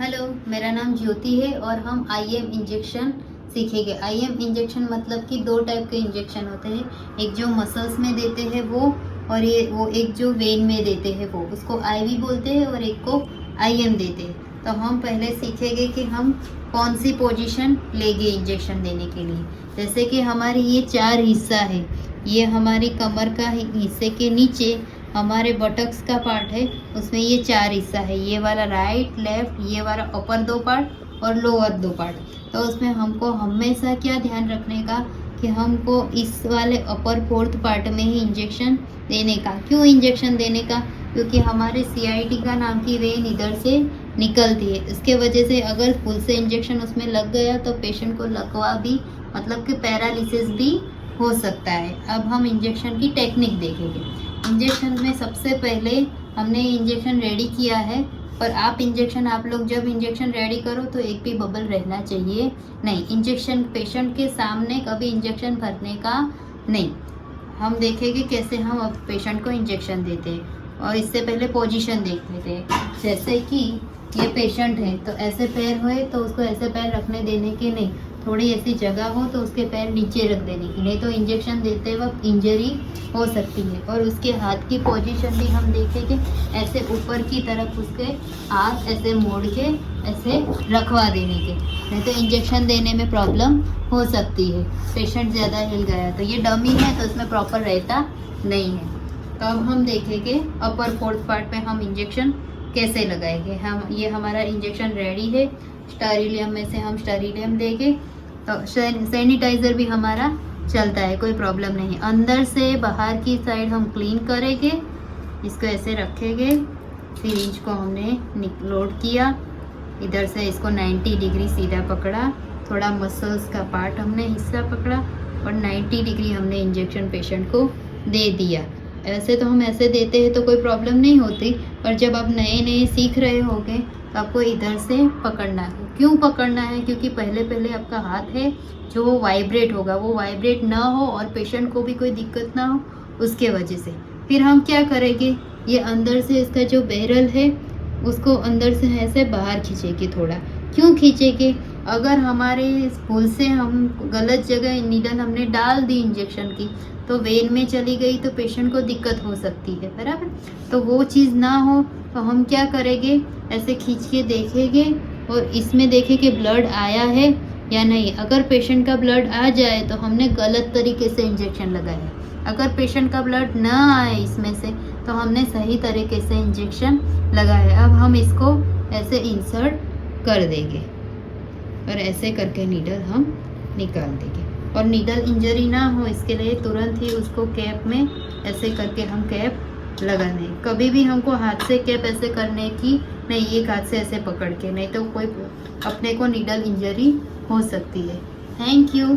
Hello, मेरा नाम ज्योति है और हम आईएम इंजेक्शन सीखेंगे। आईएम इंजेक्शन मतलब कि दो टाइप के इंजेक्शन होते हैं, एक जो मसल्स में देते हैं वो, और वो एक जो वेन में देते हैं वो, उसको आईवी बोलते हैं और एक को आईएम देते हैं। तो हम पहले सीखेंगे कि हम कौन सी पोजीशन लेंगे इंजेक्शन देने के लिए। जैसे कि हमारी ये चार हिस्सा है, ये हमारी कमर का हिस्से के नीचे हमारे बटक्स का पार्ट है, उसमें ये चार हिस्सा है, ये वाला राइट लेफ्ट, ये वाला अपर दो पार्ट और लोअर दो पार्ट। तो उसमें हमको हमेशा क्या ध्यान रखने का कि हमको इस वाले अपर फोर्थ पार्ट में ही इंजेक्शन देने का। क्यों इंजेक्शन देने का? क्योंकि हमारे सीआईटी का नाम की वेन इधर से निकलती है, इसके वजह से अगर फुल से इंजेक्शन उसमें लग गया तो पेशेंट को लकवा भी, मतलब कि पैरालिसिस भी हो सकता है। अब हम इंजेक्शन की टेक्निक देखेंगे। इंजेक्शन में सबसे पहले हमने इंजेक्शन रेडी किया है, पर आप लोग जब इंजेक्शन रेडी करो तो एक भी बबल रहना चाहिए नहीं। इंजेक्शन पेशेंट के सामने कभी इंजेक्शन भरने का नहीं। हम देखेंगे कैसे हम अब पेशेंट को इंजेक्शन देते हैं, और इससे पहले पोजीशन देख लेते हैं। जैसे कि ये पेशेंट है तो ऐसे पैर हुए तो उसको ऐसे पैर रखने देने के नहीं, थोड़ी ऐसी जगह हो तो उसके पैर नीचे रख देने की, नहीं तो इंजेक्शन देते वक्त इंजरी हो सकती है। और उसके हाथ की पोजीशन भी हम देखेंगे, ऐसे ऊपर की तरफ उसके हाथ ऐसे मोड़ के ऐसे रखवा देने के, नहीं तो इंजेक्शन देने में प्रॉब्लम हो सकती है। पेशेंट ज़्यादा हिल गया तो ये डमी है तो उसमें प्रॉपर रहता नहीं है। तो अब हम देखेंगे अपर फोर्थ पार्ट में हम इंजेक्शन कैसे लगाएंगे। ये हमारा इंजेक्शन रेडी है। स्टेरिलियम में से हम स्टेरिलियम देंगे, तो सैनिटाइज़र भी हमारा चलता है, कोई प्रॉब्लम नहीं। अंदर से बाहर की साइड हम क्लीन करेंगे, इसको ऐसे रखेंगे। सिरिंज को हमने लोड किया, इधर से इसको 90 डिग्री सीधा पकड़ा, थोड़ा मसल्स का पार्ट हमने हिस्सा पकड़ा और 90 डिग्री हमने इंजेक्शन पेशेंट को दे दिया। ऐसे तो हम ऐसे देते हैं तो कोई प्रॉब्लम नहीं होती, पर जब आप नए सीख रहे होगे तो आपको इधर से पकड़ना है। क्यों पकड़ना है? क्योंकि पहले आपका हाथ है जो वाइब्रेट होगा, वो वाइब्रेट ना हो और पेशेंट को भी कोई दिक्कत ना हो, उसके वजह से। फिर हम क्या करेंगे, ये अंदर से इसका जो बैरल है उसको अंदर से ऐसे बाहर खींचेंगे थोड़ा। क्यों खींचेंगे? अगर हमारे भूल से हम गलत जगह नीडल हमने डाल दी इंजेक्शन की तो वेन में चली गई तो पेशेंट को दिक्कत हो सकती है, बराबर। तो वो चीज़ ना हो तो हम क्या करेंगे, ऐसे खींच के देखेंगे और इसमें देखें कि ब्लड आया है या नहीं। अगर पेशेंट का ब्लड आ जाए तो हमने गलत तरीके से इंजेक्शन लगाया। अगर पेशेंट का ब्लड ना आए इसमें से तो हमने सही तरीके से इंजेक्शन लगाया। अब हम इसको ऐसे इंसर्ट कर देंगे और ऐसे करके नीडल हम निकाल देंगे, और नीडल इंजरी ना हो इसके लिए तुरंत ही उसको कैप में ऐसे करके हम कैप लगा दें। कभी भी हमको हाथ से कैप ऐसे करने की नहीं, एक हाथ से ऐसे पकड़ के, नहीं तो कोई अपने को नीडल इंजरी हो सकती है। Thank you.